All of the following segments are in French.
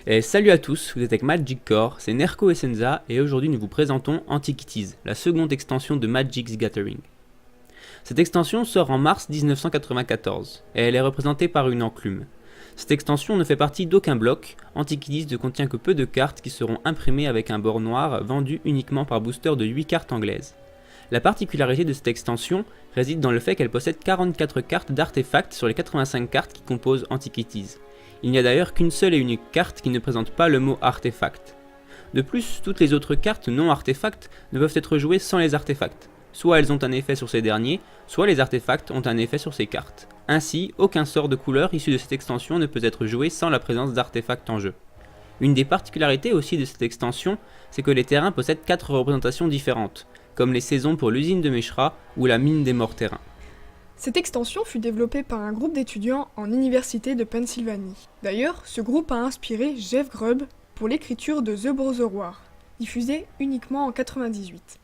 Et salut à tous, vous êtes avec Magic Core, c'est Nerko et Senza, et aujourd'hui nous vous présentons Antiquities, la seconde extension de Magic's Gathering. Cette extension sort en mars 1994, et elle est représentée par une enclume. Cette extension ne fait partie d'aucun bloc, Antiquities ne contient que peu de cartes qui seront imprimées avec un bord noir vendu uniquement par booster de 8 cartes anglaises. La particularité de cette extension réside dans le fait qu'elle possède 44 cartes d'artefacts sur les 85 cartes qui composent Antiquities. Il n'y a d'ailleurs qu'une seule et unique carte qui ne présente pas le mot artefact. De plus, toutes les autres cartes non artefacts ne peuvent être jouées sans les artefacts. Soit elles ont un effet sur ces derniers, soit les artefacts ont un effet sur ces cartes. Ainsi, aucun sort de couleur issu de cette extension ne peut être joué sans la présence d'artefacts en jeu. Une des particularités aussi de cette extension, c'est que les terrains possèdent 4 représentations différentes, comme les saisons pour l'usine de Meshra ou la mine des morts terrains. Cette extension fut développée par un groupe d'étudiants en Université de Pennsylvanie. D'ailleurs, ce groupe a inspiré Jeff Grubb pour l'écriture de The Brotherwar, diffusée uniquement en 98.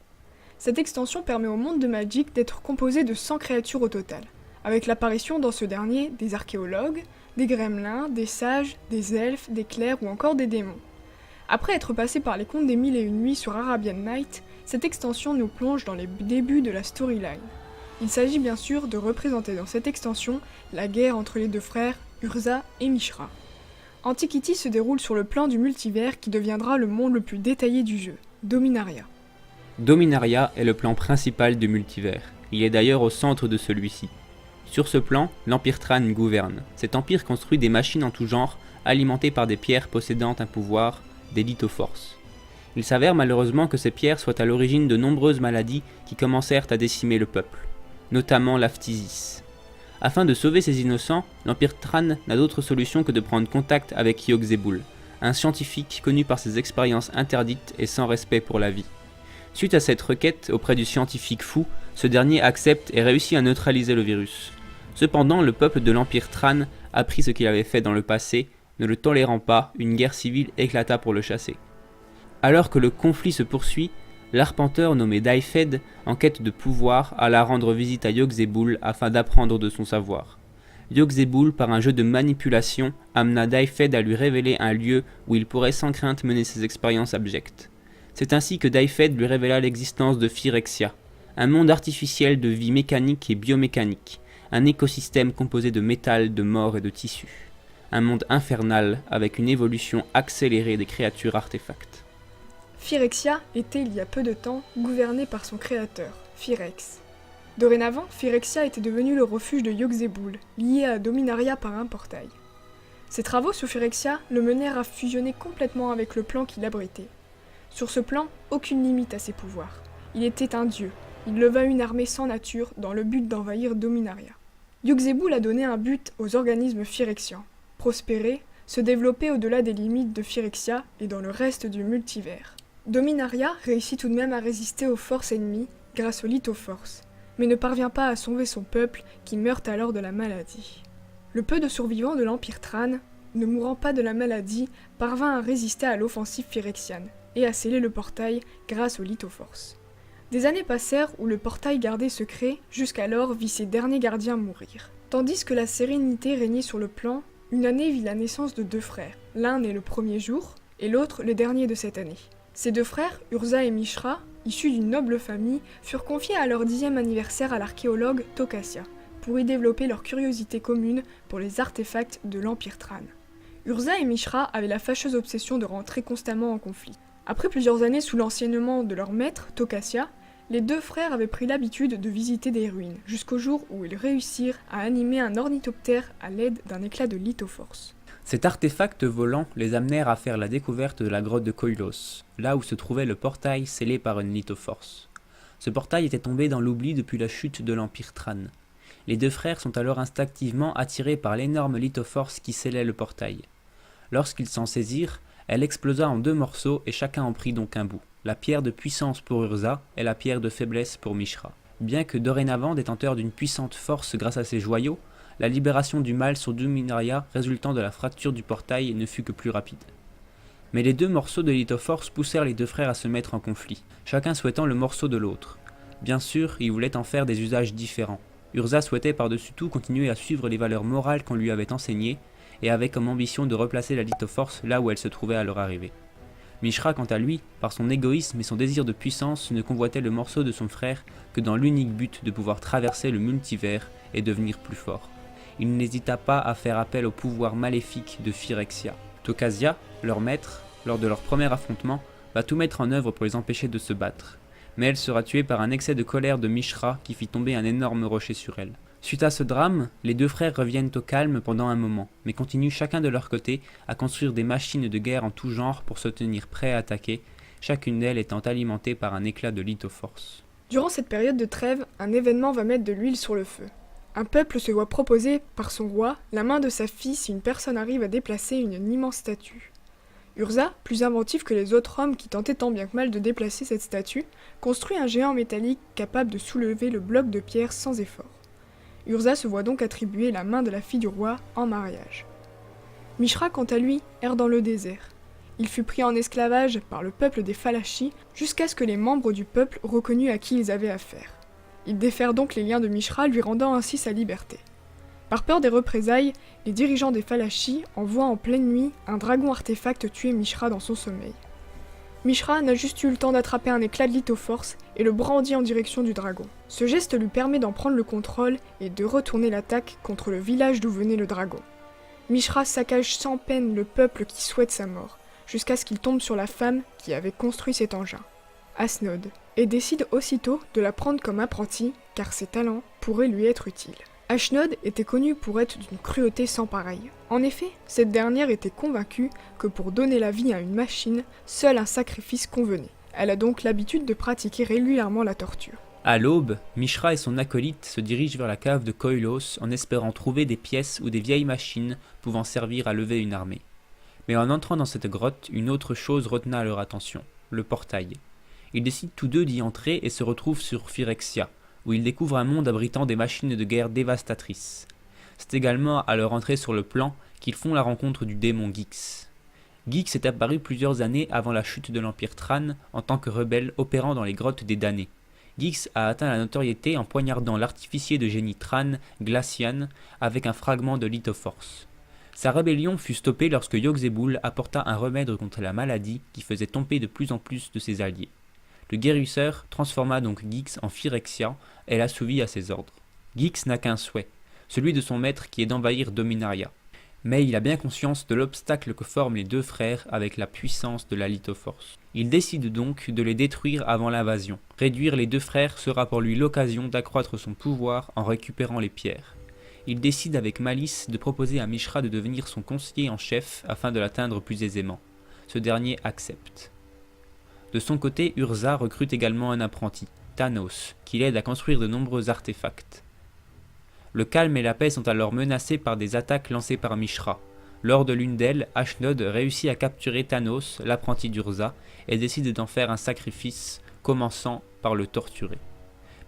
Cette extension permet au monde de Magic d'être composé de 100 créatures au total, avec l'apparition dans ce dernier des archéologues, des gremlins, des sages, des elfes, des clercs ou encore des démons. Après être passé par les contes des Mille et une nuits sur Arabian Night, cette extension nous plonge dans les débuts de la storyline. Il s'agit bien sûr de représenter dans cette extension la guerre entre les deux frères Urza et Mishra. Antiquity se déroule sur le plan du multivers qui deviendra le monde le plus détaillé du jeu, Dominaria. Dominaria est le plan principal du multivers, il est d'ailleurs au centre de celui-ci. Sur ce plan, l'Empire Tran gouverne. Cet empire construit des machines en tout genre, alimentées par des pierres possédant un pouvoir, des lithoforces. Il s'avère malheureusement que ces pierres soient à l'origine de nombreuses maladies qui commencèrent à décimer le peuple, notamment la phtisis. Afin de sauver ces innocents, l'Empire Tran n'a d'autre solution que de prendre contact avec Yogg-Saibul, un scientifique connu par ses expériences interdites et sans respect pour la vie. Suite à cette requête auprès du scientifique fou, ce dernier accepte et réussit à neutraliser le virus. Cependant, le peuple de l'Empire Tran apprit ce qu'il avait fait dans le passé, ne le tolérant pas, une guerre civile éclata pour le chasser. Alors que le conflit se poursuit, l'arpenteur nommé Daifed, en quête de pouvoir, alla rendre visite à Yogg-Saibul afin d'apprendre de son savoir. Yogg-Saibul, par un jeu de manipulation, amena Daifed à lui révéler un lieu où il pourrait sans crainte mener ses expériences abjectes. C'est ainsi que Daifed lui révéla l'existence de Phyrexia, un monde artificiel de vie mécanique et biomécanique, un écosystème composé de métal, de mort et de tissus. Un monde infernal avec une évolution accélérée des créatures artefacts. Phyrexia était il y a peu de temps gouvernée par son créateur, Phyrex. Dorénavant, Phyrexia était devenue le refuge de Yogg-Saibul, lié à Dominaria par un portail. Ses travaux sur Phyrexia le menèrent à fusionner complètement avec le plan qui l'abritait. Sur ce plan, aucune limite à ses pouvoirs. Il était un dieu, il leva une armée sans nature dans le but d'envahir Dominaria. Yogg-Saibul a donné un but aux organismes phyrexians, prospérer, se développer au-delà des limites de Phyrexia et dans le reste du multivers. Dominaria réussit tout de même à résister aux forces ennemies grâce aux lithoforces, mais ne parvient pas à sauver son peuple qui meurt alors de la maladie. Le peu de survivants de l'Empire Tran, ne mourant pas de la maladie, parvint à résister à l'offensive phyrexiane et à sceller le portail grâce aux lithoforces. Des années passèrent où le portail gardé secret jusqu'alors vit ses derniers gardiens mourir. Tandis que la sérénité régnait sur le plan, une année vit la naissance de deux frères. L'un naît le premier jour et l'autre le dernier de cette année. Ces deux frères, Urza et Mishra, issus d'une noble famille, furent confiés à leur 10e anniversaire à l'archéologue Tocassia, pour y développer leur curiosité commune pour les artefacts de l'Empire Tran. Urza et Mishra avaient la fâcheuse obsession de rentrer constamment en conflit. Après plusieurs années sous l'enseignement de leur maître, Tocassia, les deux frères avaient pris l'habitude de visiter des ruines, jusqu'au jour où ils réussirent à animer un ornithoptère à l'aide d'un éclat de lithoforce. Cet artefact volant les amenèrent à faire la découverte de la grotte de Koilos, là où se trouvait le portail scellé par une lithoforce. Ce portail était tombé dans l'oubli depuis la chute de l'Empire Tran. Les deux frères sont alors instinctivement attirés par l'énorme lithoforce qui scellait le portail. Lorsqu'ils s'en saisirent, elle explosa en 2 morceaux et chacun en prit donc un bout. La pierre de puissance pour Urza et la pierre de faiblesse pour Mishra. Bien que dorénavant détenteur d'une puissante force grâce à ses joyaux, la libération du mal sur Dominaria résultant de la fracture du portail ne fut que plus rapide. Mais les 2 morceaux de lithoforce poussèrent les deux frères à se mettre en conflit, chacun souhaitant le morceau de l'autre. Bien sûr, ils voulaient en faire des usages différents. Urza souhaitait par-dessus tout continuer à suivre les valeurs morales qu'on lui avait enseignées, et avait comme ambition de replacer la Lithoforce là où elle se trouvait à leur arrivée. Mishra, quant à lui, par son égoïsme et son désir de puissance, ne convoitait le morceau de son frère que dans l'unique but de pouvoir traverser le multivers et devenir plus fort. Il n'hésita pas à faire appel au pouvoir maléfique de Phyrexia. Tokasia, leur maître, lors de leur premier affrontement, va tout mettre en œuvre pour les empêcher de se battre. Mais elle sera tuée par un excès de colère de Mishra qui fit tomber un énorme rocher sur elle. Suite à ce drame, les deux frères reviennent au calme pendant un moment, mais continuent chacun de leur côté à construire des machines de guerre en tout genre pour se tenir prêts à attaquer, chacune d'elles étant alimentée par un éclat de lithoforce. Durant cette période de trêve, un événement va mettre de l'huile sur le feu. Un peuple se voit proposer, par son roi, la main de sa fille si une personne arrive à déplacer une immense statue. Urza, plus inventif que les autres hommes qui tentaient tant bien que mal de déplacer cette statue, construit un géant métallique capable de soulever le bloc de pierre sans effort. Urza se voit donc attribuer la main de la fille du roi en mariage. Mishra, quant à lui, erre dans le désert. Il fut pris en esclavage par le peuple des Falachis jusqu'à ce que les membres du peuple reconnus à qui ils avaient affaire. Ils défèrent donc les liens de Mishra, lui rendant ainsi sa liberté. Par peur des représailles, les dirigeants des Falachis envoient en pleine nuit un dragon artefact tuer Mishra dans son sommeil. Mishra n'a juste eu le temps d'attraper un éclat de lithoforce et le brandit en direction du dragon. Ce geste lui permet d'en prendre le contrôle et de retourner l'attaque contre le village d'où venait le dragon. Mishra saccage sans peine le peuple qui souhaite sa mort, jusqu'à ce qu'il tombe sur la femme qui avait construit cet engin, Asnod, et décide aussitôt de la prendre comme apprentie, car ses talents pourraient lui être utiles. Ashnod était connue pour être d'une cruauté sans pareille. En effet, cette dernière était convaincue que pour donner la vie à une machine, seul un sacrifice convenait. Elle a donc l'habitude de pratiquer régulièrement la torture. À l'aube, Mishra et son acolyte se dirigent vers la cave de Koilos en espérant trouver des pièces ou des vieilles machines pouvant servir à lever une armée. Mais en entrant dans cette grotte, une autre chose retena leur attention, le portail. Ils décident tous deux d'y entrer et se retrouvent sur Phyrexia, où ils découvrent un monde abritant des machines de guerre dévastatrices. C'est également à leur entrée sur le plan qu'ils font la rencontre du démon Gyx. Gyx est apparu plusieurs années avant la chute de l'Empire Tran en tant que rebelle opérant dans les grottes des damnés. Gyx a atteint la notoriété en poignardant l'artificier de génie Tran, Glacian, avec un fragment de lithoforce. Sa rébellion fut stoppée lorsque Yogg-Zebul apporta un remède contre la maladie qui faisait tomber de plus en plus de ses alliés. Le guérisseur transforma donc Gyx en Phyrexia et l'assouvit à ses ordres. Gyx n'a qu'un souhait, celui de son maître qui est d'envahir Dominaria. Mais il a bien conscience de l'obstacle que forment les deux frères avec la puissance de la lithoforce. Il décide donc de les détruire avant l'invasion. Réduire les deux frères sera pour lui l'occasion d'accroître son pouvoir en récupérant les pierres. Il décide avec malice de proposer à Mishra de devenir son conseiller en chef afin de l'atteindre plus aisément. Ce dernier accepte. De son côté, Urza recrute également un apprenti, Thanos, qui l'aide à construire de nombreux artefacts. Le calme et la paix sont alors menacés par des attaques lancées par Mishra. Lors de l'une d'elles, Ashnod réussit à capturer Thanos, l'apprenti d'Urza, et décide d'en faire un sacrifice, commençant par le torturer.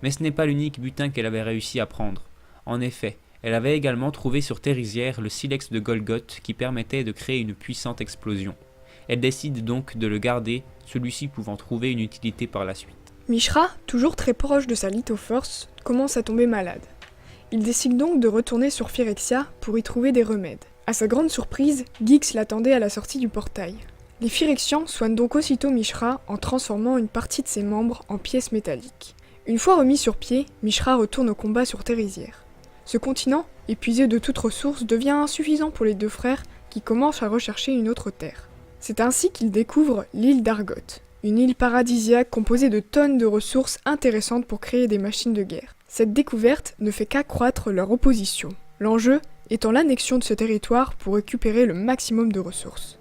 Mais ce n'est pas l'unique butin qu'elle avait réussi à prendre. En effet, elle avait également trouvé sur Thérysière le silex de Golgoth qui permettait de créer une puissante explosion. Elle décide donc de le garder, celui-ci pouvant trouver une utilité par la suite. Mishra, toujours très proche de sa lithoforce, commence à tomber malade. Il décide donc de retourner sur Phyrexia pour y trouver des remèdes. À sa grande surprise, Gyx l'attendait à la sortie du portail. Les Phyrexians soignent donc aussitôt Mishra en transformant une partie de ses membres en pièces métalliques. Une fois remis sur pied, Mishra retourne au combat sur Thérysière. Ce continent, épuisé de toute ressource, devient insuffisant pour les deux frères qui commencent à rechercher une autre terre. C'est ainsi qu'ils découvrent l'île d'Argoth, une île paradisiaque composée de tonnes de ressources intéressantes pour créer des machines de guerre. Cette découverte ne fait qu'accroître leur opposition, l'enjeu étant l'annexion de ce territoire pour récupérer le maximum de ressources.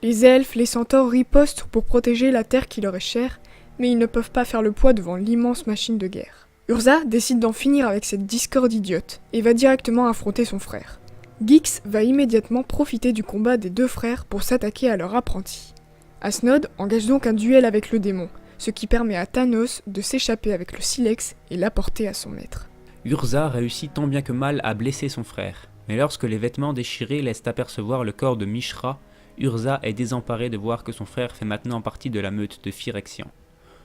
Les elfes, les centaures ripostent pour protéger la terre qui leur est chère, mais ils ne peuvent pas faire le poids devant l'immense machine de guerre. Urza décide d'en finir avec cette discorde idiote et va directement affronter son frère. Gyx va immédiatement profiter du combat des deux frères pour s'attaquer à leur apprenti. Asnod engage donc un duel avec le démon, ce qui permet à Thanos de s'échapper avec le silex et l'apporter à son maître. Urza réussit tant bien que mal à blesser son frère, mais lorsque les vêtements déchirés laissent apercevoir le corps de Mishra, Urza est désemparé de voir que son frère fait maintenant partie de la meute de Phyrexians.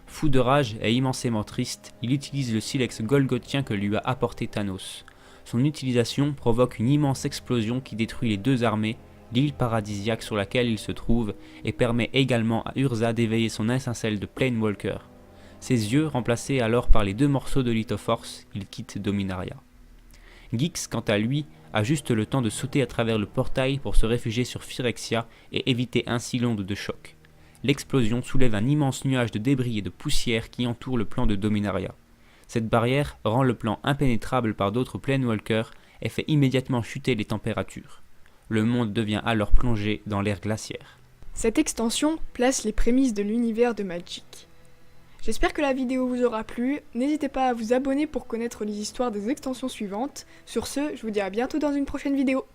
Fou de rage et immensément triste, il utilise le silex golgothien que lui a apporté Thanos. Son utilisation provoque une immense explosion qui détruit les deux armées, l'île paradisiaque sur laquelle il se trouve, et permet également à Urza d'éveiller son étincelle de Planewalker. Ses yeux remplacés alors par les deux morceaux de Lithoforce, il quitte Dominaria. Gix, quant à lui, a juste le temps de sauter à travers le portail pour se réfugier sur Phyrexia et éviter ainsi l'onde de choc. L'explosion soulève un immense nuage de débris et de poussière qui entoure le plan de Dominaria. Cette barrière rend le plan impénétrable par d'autres Planewalkers et fait immédiatement chuter les températures. Le monde devient alors plongé dans l'ère glaciaire. Cette extension place les prémices de l'univers de Magic. J'espère que la vidéo vous aura plu, n'hésitez pas à vous abonner pour connaître les histoires des extensions suivantes. Sur ce, je vous dis à bientôt dans une prochaine vidéo.